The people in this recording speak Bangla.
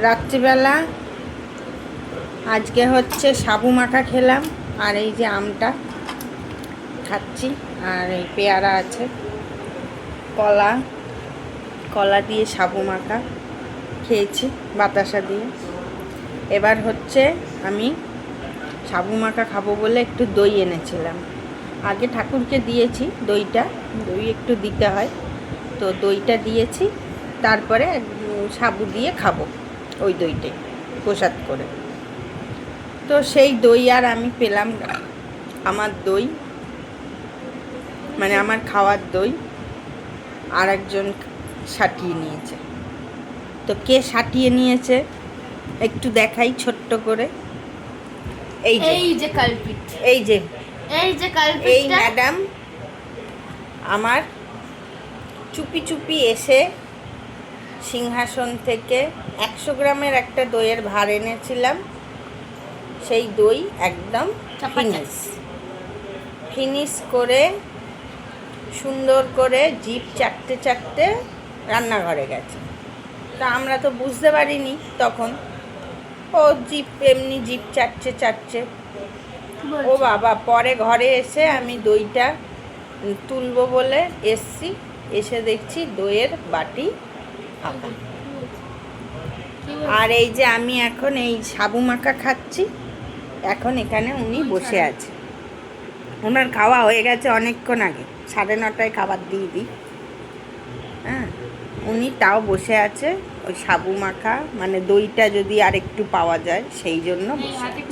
রাত্রিবেলা আজকে হচ্ছে সাবু মাখা খেলাম, আর এই যে আমটা খাচ্ছি, আর এই পেয়ারা আছে, কলা কলা দিয়ে সাবু মাখা খেয়েছি বাতাসা দিয়ে। এবার হচ্ছে আমি সাবু মাখা খাবো বলে একটু দই এনেছিলাম। আগে ঠাকুরকে দিয়েছি দইটা, দই একটু দিতে হয়, তো দইটা দিয়েছি, তারপরে সাবু দিয়ে খাবো ওই দইটাই প্রসাদ করে। তো সেই দই আর আমি পেলাম না, আমার দই মানে আমার খাওয়ার দই আর একজন সাটিয়ে নিয়েছে। তো কে সাটিয়ে নিয়েছে একটু দেখাই ছোট্ট করে। এই যে কালপিট, এই যে কালপিট, এই ম্যাডাম আমার চুপি চুপি এসে সিংহাসন থেকে 100 গ্রামের একটা দইয়ের ভার এনেছিলাম, সেই দই একদম ফিনিশ করে সুন্দর করে জিভ চাটতে চাটতে রান্নাঘরে গেছে। তা আমরা তো বুঝতে পারিনি তখন, ও জিভ এমনি জিভ চাটছে। ও বাবা, পরে ঘরে এসে আমি দইটা তুলবো বলে এসছি, এসে দেখছি দইয়ের বাটি ফাঁকা। আর এই যে আমি এখন এই সাবু মাখা খাচ্ছি, এখন এখানে উনি বসে আছে, ওনার খাওয়া হয়ে গেছে অনেকক্ষণ আগে, 9:30টায় খাবার দিয়ে দিই। হ্যাঁ, উনি তাও বসে আছে ওই সাবু মাখা, মানে দইটা যদি আর একটু পাওয়া যায় সেই জন্য বসে আছে।